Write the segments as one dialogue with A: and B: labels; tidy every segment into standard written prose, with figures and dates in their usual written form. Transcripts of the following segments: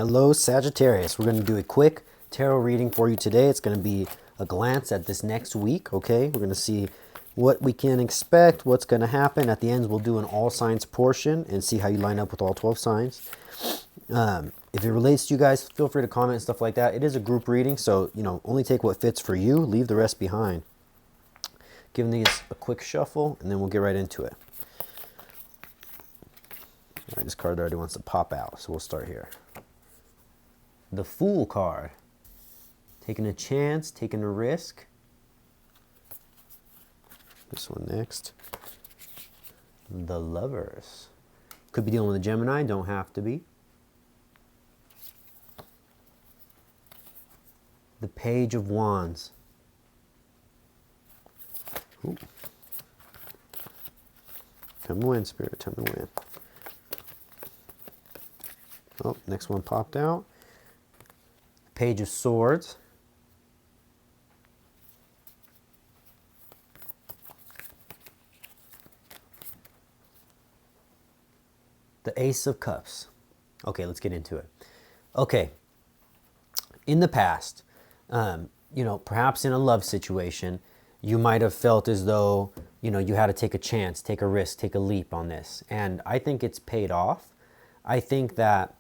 A: Hello, Sagittarius. We're going to do a quick tarot reading for you today. It's going to be a glance at this next week, okay? We're going to see what we can expect, what's going to happen. At the end, we'll do an all signs portion and see how you line up with all 12 signs. If it relates to you guys, feel free to comment and stuff like that. It is a group reading, so, only take what fits for you. Leave the rest behind. Giving these a quick shuffle, and then we'll get right into it. All right, this card already wants to pop out, so we'll start here. The Fool card. Taking a chance, taking a risk. This one next. The Lovers. Could be dealing with a Gemini, don't have to be. The Page of Wands. Ooh. Tell me when, Spirit, tell me when. Oh, next one popped out. Page of Swords. The Ace of Cups. Okay, let's get into it. Okay, in the past, perhaps in a love situation, you might have felt as though, you had to take a chance, take a risk, take a leap on this. And I think it's paid off. I think that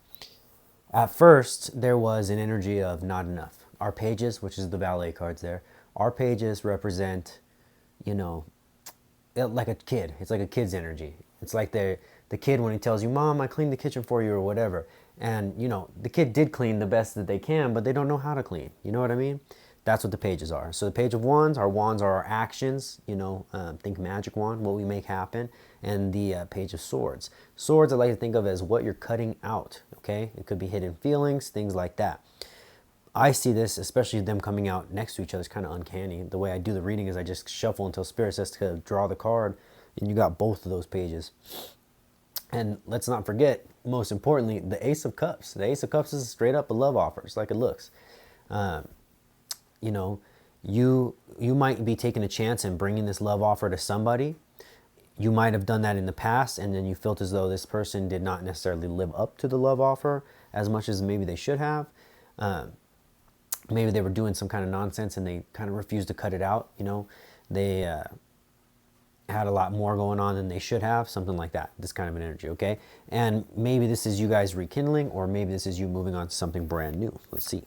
A: at first, there was an energy of not enough. Our pages, which is the valet cards there, our pages represent, like a kid. It's like a kid's energy. It's like the kid when he tells you, Mom, I cleaned the kitchen for you or whatever. And, the kid did clean the best that they can, but they don't know how to clean. You know what I mean? That's what the pages are. So the Page of Wands are our actions, think magic wand, what we make happen. And the Page of Swords. Swords I like to think of as what you're cutting out, okay? It could be hidden feelings, things like that. I see this, especially them coming out next to each other, is kind of uncanny. The way I do the reading is I just shuffle until Spirit says to draw the card, and you got both of those pages. And let's not forget, most importantly, the Ace of Cups. The Ace of Cups is straight up a love offer, just like it looks. You might be taking a chance and bringing this love offer to somebody. You might have done that in the past, and then you felt as though this person did not necessarily live up to the love offer as much as maybe they should have. Maybe they were doing some kind of nonsense and they kind of refused to cut it out. They had a lot more going on than they should have, something like that. This kind of an energy, okay? And maybe this is you guys rekindling, or maybe this is you moving on to something brand new. Let's see.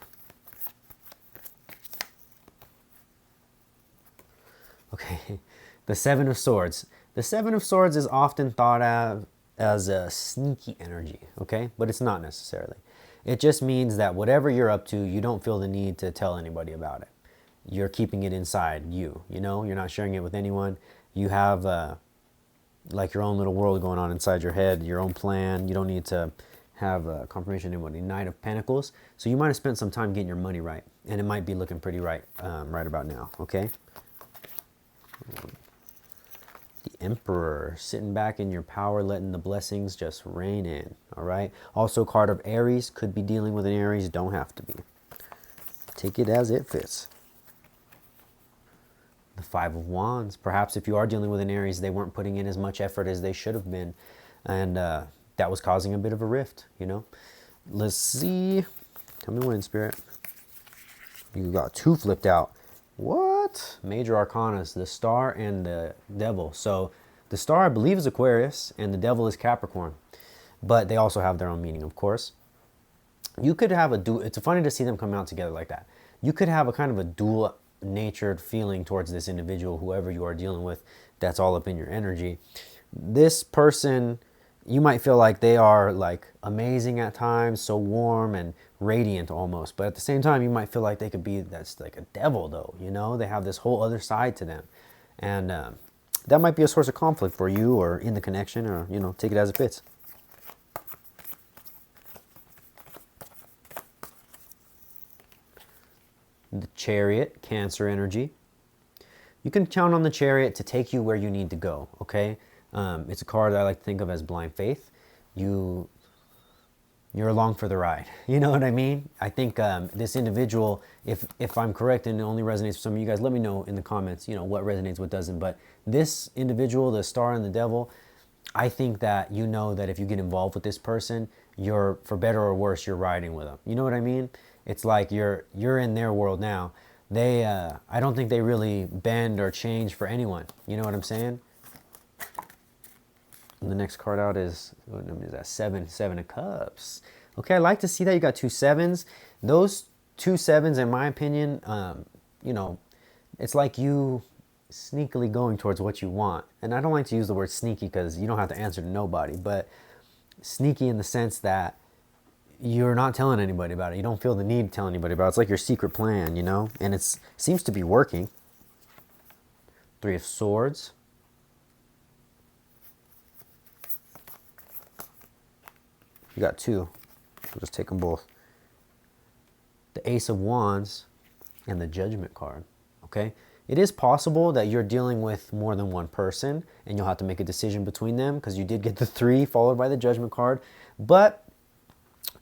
A: Okay, the Seven of Swords. The Seven of Swords is often thought of as a sneaky energy, okay? But it's not necessarily. It just means that whatever you're up to, you don't feel the need to tell anybody about it. You're keeping it inside you, You're not sharing it with anyone. You have like your own little world going on inside your head, your own plan. You don't need to have confirmation of anybody. Knight of Pentacles. So you might have spent some time getting your money right, and it might be looking pretty right right about now, okay? The Emperor, sitting back in your power, letting the blessings just rain in, all right? Also, card of Aries, could be dealing with an Aries, don't have to be. Take it as it fits. The Five of Wands, perhaps if you are dealing with an Aries, they weren't putting in as much effort as they should have been, and that was causing a bit of a rift, Let's see. Tell me when, Spirit. You got two flipped out. What? Major Arcanas, the Star and the Devil. So the Star, I believe, is Aquarius, and the Devil is Capricorn. But they also have their own meaning, of course. You could have it's funny to see them come out together like that. You could have a kind of a dual-natured feeling towards this individual, whoever you are dealing with, that's all up in your energy. This person, you might feel like they are like amazing at times, so warm and radiant almost, but at the same time you might feel like they could be, that's like a devil though, they have this whole other side to them, and that might be a source of conflict for you, or in the connection, or take it as it fits. The Chariot, Cancer energy. You can count on the Chariot to take you where you need to go, okay? It's a card that I like to think of as blind faith. You're along for the ride. You know what I mean? I think this individual, if I'm correct and it only resonates with some of you guys, let me know in the comments, what resonates, what doesn't. But this individual, the Star and the Devil, I think that that if you get involved with this person, you're, for better or worse, you're riding with them. You know what I mean? It's like you're in their world now. They, I don't think they really bend or change for anyone. You know what I'm saying? And the next card out is, what number is that? Seven of Cups. Okay, I like to see that you got 2 7s. Those 2 7s, in my opinion, you know, it's like you sneakily going towards what you want. And I don't like to use the word sneaky because you don't have to answer to nobody, but sneaky in the sense that you're not telling anybody about it. You don't feel the need to tell anybody about it. It's like your secret plan, you know, and it seems to be working. 3 of Swords. You got 2. We'll just take them both. The Ace of Wands and the Judgment card. Okay? It is possible that you're dealing with more than one person and you'll have to make a decision between them because you did get the 3 followed by the Judgment card. But,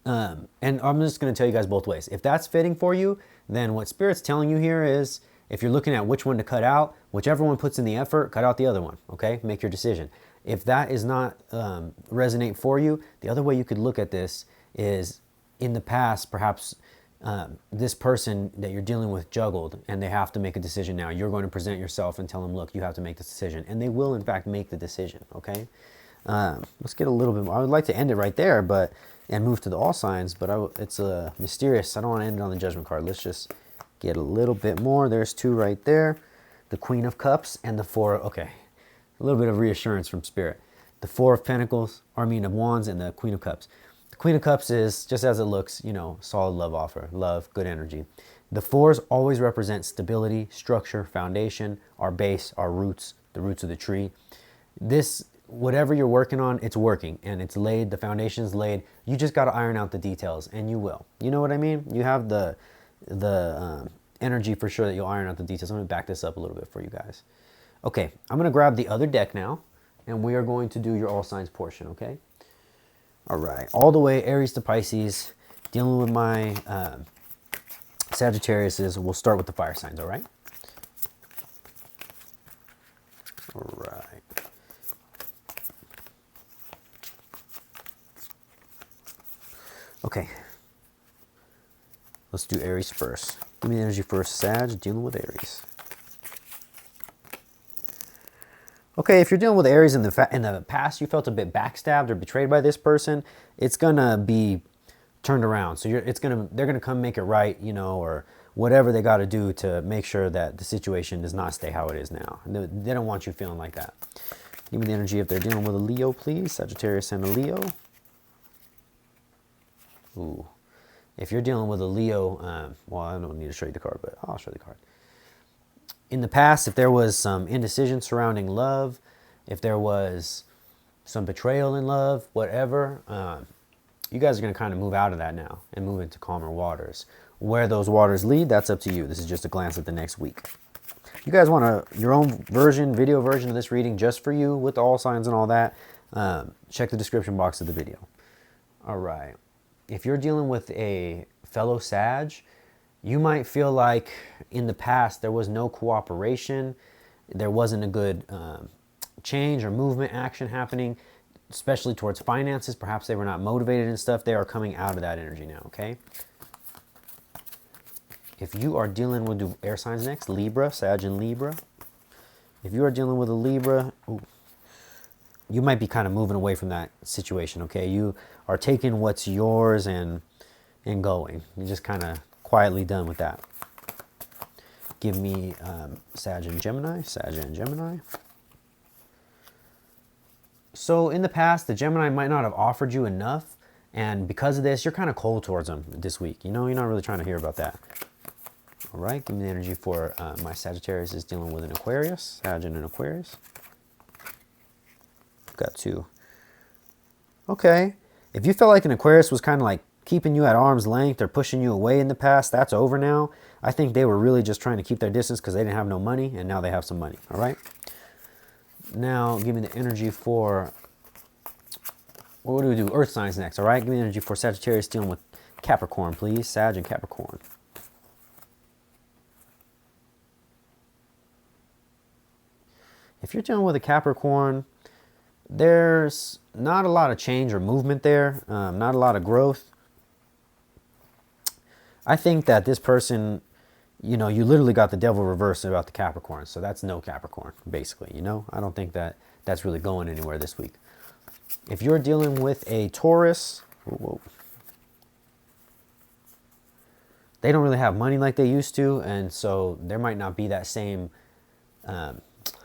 A: and I'm just going to tell you guys both ways. If that's fitting for you, then what Spirit's telling you here is if you're looking at which one to cut out, whichever one puts in the effort, cut out the other one. Okay? Make your decision. If that is not resonate for you, the other way you could look at this is in the past, perhaps this person that you're dealing with juggled and they have to make a decision now. You're going to present yourself and tell them, look, you have to make this decision. And they will, in fact, make the decision, okay? Let's get a little bit more. I would like to end it right there and move to the all signs, but it's mysterious. I don't want to end it on the Judgment card. Let's just get a little bit more. There's 2 right there. The Queen of Cups and the 4, okay. A little bit of reassurance from Spirit. The 4 of Pentacles, of Wands, and the Queen of Cups. The Queen of Cups is, just as it looks, you know, solid love offer. Love, good energy. The 4s always represent stability, structure, foundation, our base, our roots, the roots of the tree. This, whatever you're working on, it's working, and it's laid, the foundation's laid. You just got to iron out the details, and you will. You know what I mean? You have the energy for sure that you'll iron out the details. I'm going to back this up a little bit for you guys. Okay, I'm going to grab the other deck now, and we are going to do your all signs portion, okay? All right, all the way Aries to Pisces, dealing with my Sagittariuses. We'll start with the fire signs, all right? All right. Okay, let's do Aries first. Give me the energy first, Sag, dealing with Aries. Okay, if you're dealing with Aries in the past, you felt a bit backstabbed or betrayed by this person, it's gonna be turned around. So they're gonna come make it right, you know, or whatever they got to do to make sure that the situation does not stay how it is now. They don't want you feeling like that. Give me the energy if they're dealing with a Leo, please. Sagittarius and a Leo. Ooh, if you're dealing with a Leo, well, I don't need to show you the card, but I'll show you the card. In the past, if there was some indecision surrounding love, if there was some betrayal in love, whatever, you guys are going to kind of move out of that now and move into calmer waters. Where those waters lead, that's up to you. This is just a glance at the next week. You guys want your own version, video version of this reading just for you with all signs and all that, check the description box of the video. All right. If you're dealing with a fellow Sag, you might feel like in the past there was no cooperation, there wasn't a good change or movement action happening, especially towards finances. Perhaps they were not motivated and stuff. They are coming out of that energy now, okay? If you are dealing with, do air signs next, Libra, Sag and Libra. If you are dealing with a Libra, you might be kind of moving away from that situation, okay? You are taking what's yours and going. You're just kind of quietly done with that. Give me Sag and Gemini, Sag and Gemini. So in the past, the Gemini might not have offered you enough, and because of this, you're kind of cold towards them this week. You know, you're not really trying to hear about that. All right, give me the energy for my Sagittarius is dealing with an Aquarius, Sag and an Aquarius. Got 2. Okay, if you felt like an Aquarius was kind of like keeping you at arm's length or pushing you away in the past, that's over now. I think they were really just trying to keep their distance because they didn't have no money, and now they have some money, all right? Now, give me the energy for, what do we do? Earth signs next, all right? Give me the energy for Sagittarius dealing with Capricorn, please. Sag and Capricorn. If you're dealing with a Capricorn, there's not a lot of change or movement there, not a lot of growth. I think that this person, you know, you literally got the devil reversed about the Capricorn. So that's no Capricorn, basically, you know. I don't think that that's really going anywhere this week. If you're dealing with a Taurus, whoa, they don't really have money like they used to. And so there might not be that same, how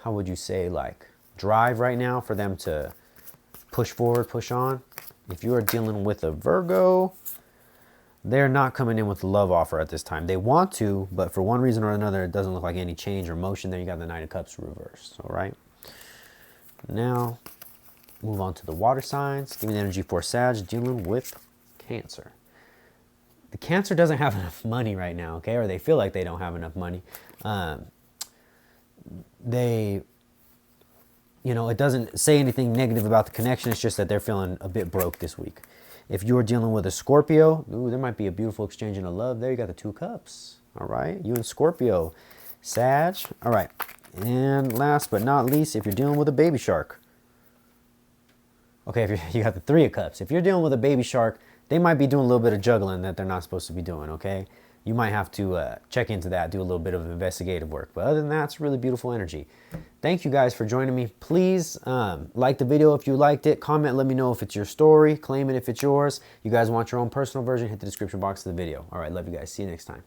A: would you say, like drive right now for them to push forward, push on. If you are dealing with a Virgo, they're not coming in with a love offer at this time. They want to, but for one reason or another, it doesn't look like any change or motion. There you got the Knight of Cups reversed. All right. Now, move on to the water signs. Give me the energy for Sag dealing with Cancer. The Cancer doesn't have enough money right now, okay? Or they feel like they don't have enough money. You know, it doesn't say anything negative about the connection. It's just that they're feeling a bit broke this week. If you're dealing with a Scorpio, ooh, there might be a beautiful exchange of love. There you got the 2 cups. All right, you and Scorpio. Sag. All right, and last but not least, if you're dealing with a baby shark. Okay, if you got the 3 of cups. If you're dealing with a baby shark, they might be doing a little bit of juggling that they're not supposed to be doing, okay? You might have to check into that, do a little bit of investigative work. But other than that, it's really beautiful energy. Thank you guys for joining me. Please like the video if you liked it. Comment, let me know if it's your story. Claim it if it's yours. You guys want your own personal version, hit the description box of the video. All right, love you guys. See you next time.